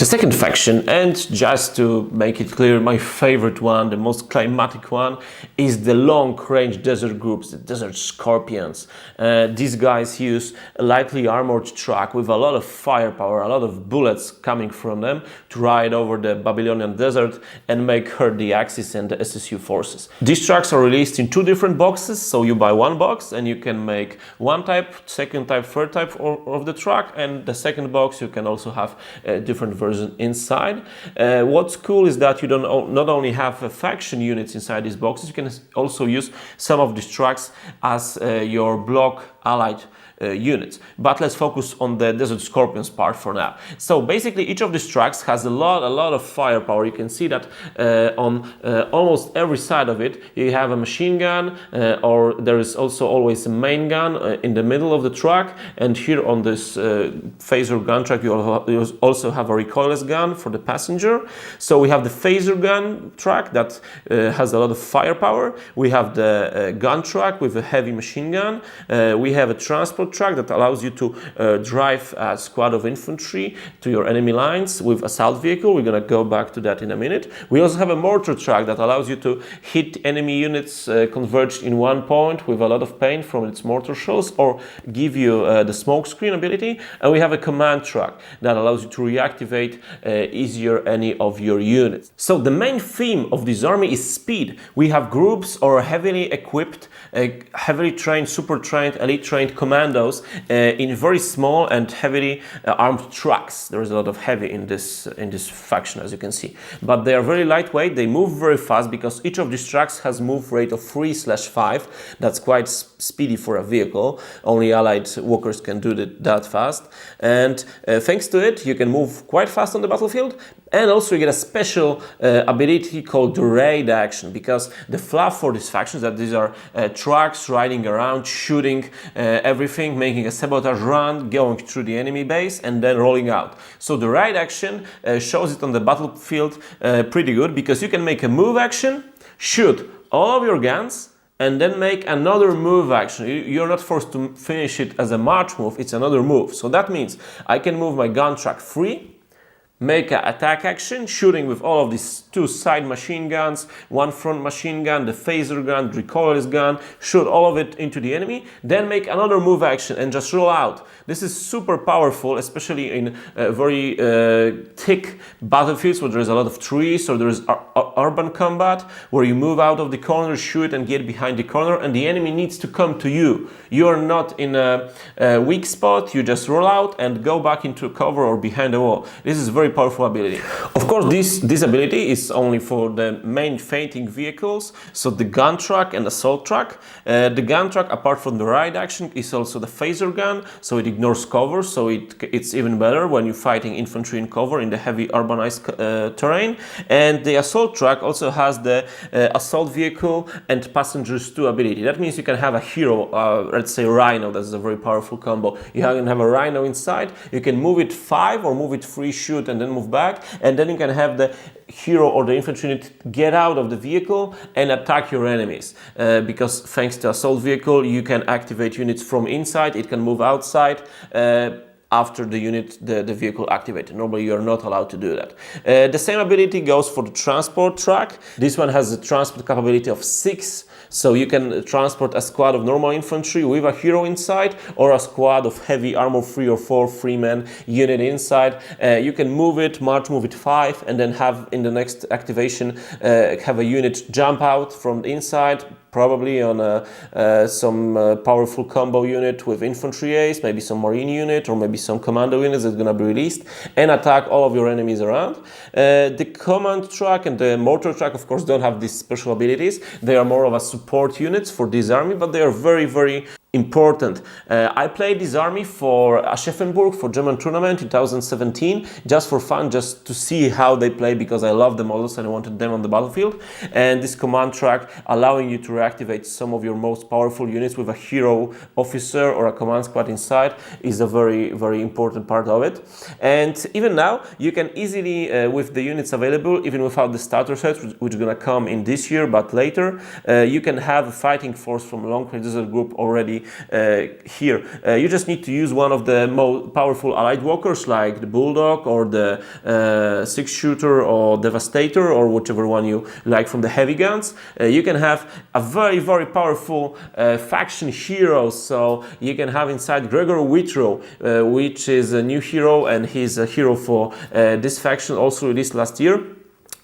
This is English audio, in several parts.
second faction, and just to make it clear, my favorite one, the most climatic one, is the long-range desert groups, the Desert Scorpions. These guys use a lightly armored truck with a lot of firepower, a lot of bullets coming from them to ride over the Babylonian desert and make hurt the Axis and the SSU forces. These trucks are released in two different boxes, so you buy one box and you can make one type, second type, third type of the truck, and the second box you can also have different versions inside. What's cool is that you don't not only have faction units inside these boxes, you can also use some of these trucks as your block allied units. But let's focus on the Desert Scorpions part for now. So basically each of these trucks has a lot of firepower. You can see that on almost every side of it you have a machine gun, or there is also always a main gun in the middle of the truck, and here on this phaser gun truck you also have a recoilless gun for the passenger. So we have the phaser gun truck that has a lot of firepower. We have the gun truck with a heavy machine gun. We have a transport truck that allows you to drive a squad of infantry to your enemy lines with assault vehicle. We're gonna go back to that in a minute. We also have a mortar truck that allows you to hit enemy units converged in one point with a lot of pain from its mortar shells, or give you the smoke screen ability. And we have a command truck that allows you to reactivate easier any of your units. So the main theme of this army is speed. We have groups or heavily equipped, heavily trained, super trained, elite trained commandos in very small and heavily armed trucks. There is a lot of heavy in this faction, as you can see, but they are very lightweight. They move very fast because each of these trucks has move rate of 3/5. That's quite speedy for a vehicle. Only allied walkers can do that fast, and thanks to it you can move quite fast on the battlefield. And also you get a special ability called the raid action, because the fluff for these factions that these are trucks riding around, shooting everything, making a sabotage run, going through the enemy base and then rolling out. So the raid action shows it on the battlefield pretty good, because you can make a move action, shoot all of your guns, and then make another move action. You're not forced to finish it as a march move, it's another move. So that means I can move my gun truck free, make an attack action, shooting with all of these two side machine guns, one front machine gun, the phaser gun, the recoilless gun, shoot all of it into the enemy, then make another move action and just roll out. This is super powerful, especially in very thick battlefields where there is a lot of trees, or there is urban combat, where you move out of the corner, shoot and get behind the corner, and the enemy needs to come to you. You are not in a weak spot, you just roll out and go back into cover or behind the wall. This is very powerful ability. Of course, this ability is only for the main fainting vehicles, so the gun truck and assault truck. The gun truck, apart from the ride action, is also the phaser gun, so it ignores cover, so it's even better when you're fighting infantry in cover in the heavy urbanized terrain. And the assault truck also has the assault vehicle and passengers 2 ability. That means you can have a hero, let's say Rhino. That's a very powerful combo. You can have a Rhino inside, you can move it 5 or move it 3, shoot and then move back, and then you can have the hero or the infantry unit get out of the vehicle and attack your enemies, because thanks to assault vehicle you can activate units from inside, it can move outside after the vehicle activated. Normally you are not allowed to do that. The same ability goes for the transport truck. This one has a transport capability of 6, so you can transport a squad of normal infantry with a hero inside, or a squad of heavy armor 3 or 4 3-man unit inside. You can move it, march move it 5, and then have in the next activation have a unit jump out from the inside, probably on some powerful combo unit with infantry ace, maybe some marine unit, or maybe some commando units that's gonna be released, and attack all of your enemies around. The command truck and the mortar truck, of course, don't have these special abilities. They are more of a support units for this army, but they are very important. I played this army for Aschaffenburg, for German tournament in 2017, just for fun, just to see how they play, because I love the models and I wanted them on the battlefield. And this command track, allowing you to reactivate some of your most powerful units with a hero officer or a command squad inside, is a very important part of it. And even now you can easily, with the units available, even without the starter set, which is gonna come in this year but later, you can have a fighting force from a long-range desert group already here. You just need to use one of the most powerful allied walkers like the Bulldog or the 6-shooter or Devastator or whichever one you like from the heavy guns. You can have a very, very powerful faction hero. So you can have inside Gregory Whitrow, which is a new hero, and he's a hero for this faction, also released last year.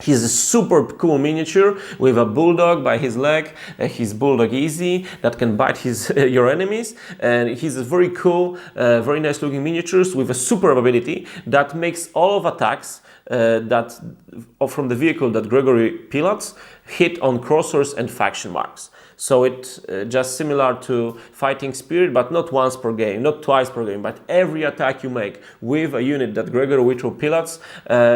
He's a super cool miniature with a bulldog by his leg, his bulldog easy, that can bite your enemies, and he's a very cool, very nice looking miniatures with a superb ability that makes all of attacks from the vehicle that Gregory pilots hit on crossers and faction marks. So it's just similar to Fighting Spirit, but not once per game, not twice per game, but every attack you make with a unit that Gregory Whitrow pilots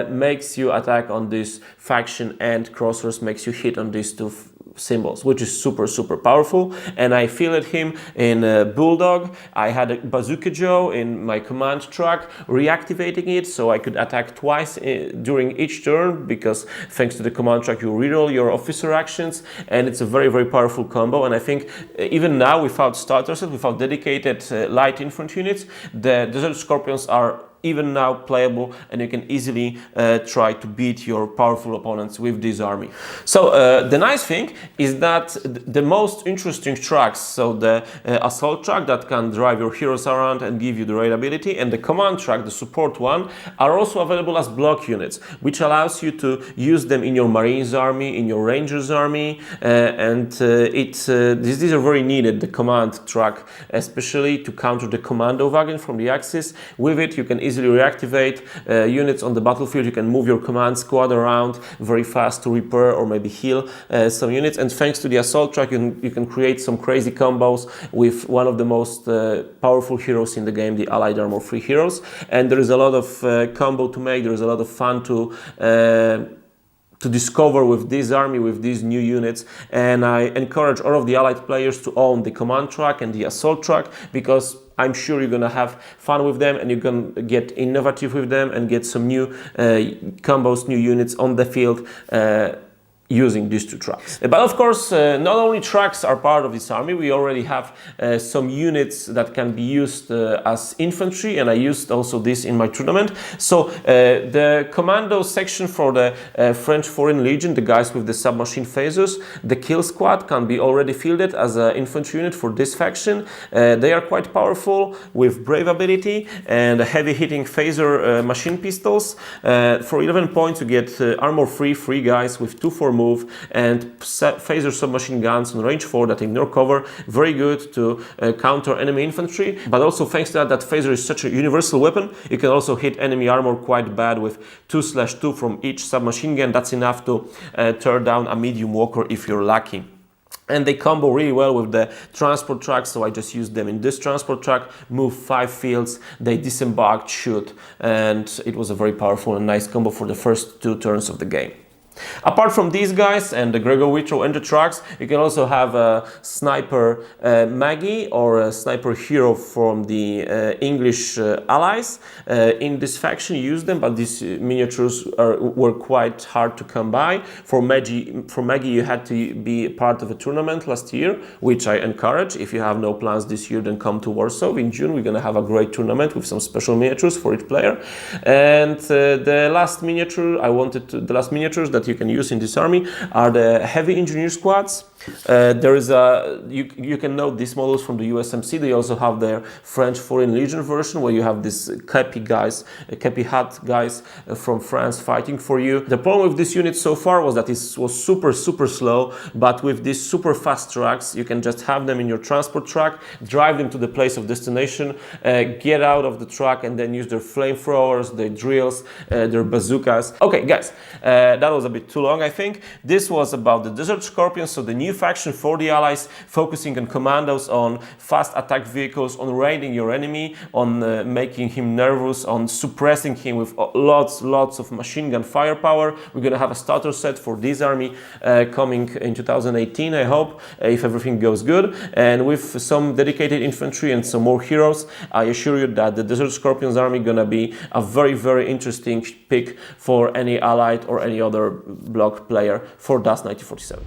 makes you attack on this faction, and crossers makes you hit on these two symbols, which is super, super powerful. And I fielded him in Bulldog. I had a Bazooka Joe in my command track, reactivating it so I could attack twice during each turn, because thanks to the command track you reroll your officer actions, and it's a very, very powerful combo. And I think even now, without starter set, without dedicated light infantry units, the Desert Scorpions are even now playable, and you can easily try to beat your powerful opponents with this army. So the nice thing is that the most interesting tracks, so the assault track that can drive your heroes around and give you the raid ability, and the command track, the support one, are also available as block units, which allows you to use them in your Marines army, in your Rangers army, and these are very needed, the command track, especially to counter the commando wagon from the Axis. With it you can easily reactivate units on the battlefield. You can move your command squad around very fast to repair or maybe heal some units. And thanks to the assault track, you can create some crazy combos with one of the most powerful heroes in the game, the Allied Armor 3 heroes. And there is a lot of combo to make. There is a lot of fun to discover with this army, with these new units. And I encourage all of the Allied players to own the command track and the assault track, because I'm sure you're gonna have fun with them, and you can get innovative with them and get some new combos, new units on the field using these two tracks. But of course, not only tracks are part of this army, we already have some units that can be used as infantry, and I used also this in my tournament. So the Commando section for the French Foreign Legion, the guys with the submachine phasers, the Kill Squad can be already fielded as an infantry unit for this faction. They are quite powerful with brave ability and heavy hitting phaser machine pistols. For 11 points you get armor 3 guys with 2-4 move and phaser submachine guns on range 4 that ignore cover. Very good to counter enemy infantry, but also thanks to that phaser is such a universal weapon, you can also hit enemy armor quite bad with 2/2 from each submachine gun. That's enough to tear down a medium walker if you're lucky. And they combo really well with the transport track, so I just used them in this transport track, move 5 fields, they disembarked, shoot, and it was a very powerful and nice combo for the first 2 turns of the game. Apart from these guys and the Gregory Whitrow and the tracks, you can also have a sniper Maggie or a sniper hero from the English allies. In this faction you use them, but these miniatures were quite hard to come by. For Maggie you had to be part of a tournament last year, which I encourage. If you have no plans this year, then come to Warsaw. In June we're gonna have a great tournament with some special miniatures for each player. And the last miniatures that you can use in this army are the heavy engineer squads. There is you can note these models from the USMC. They also have their French Foreign Legion version, where you have these kepi hat guys from France fighting for you. The problem with this unit so far was that it was super slow, but with these super fast tracks you can just have them in your transport track, drive them to the place of destination, get out of the truck, and then use their flamethrowers, their drills, their bazookas. Okay guys, that was a bit too long I think. This was about the Desert Scorpions, so the new faction for the Allies, focusing on commandos, on fast attack vehicles, on raiding your enemy, on making him nervous, on suppressing him with lots of machine gun firepower. We're gonna have a starter set for this army coming in 2018, I hope, if everything goes good. And with some dedicated infantry and some more heroes, I assure you that the Desert Scorpions army gonna be a very interesting pick for any Allied or any other block player for DAS 1947.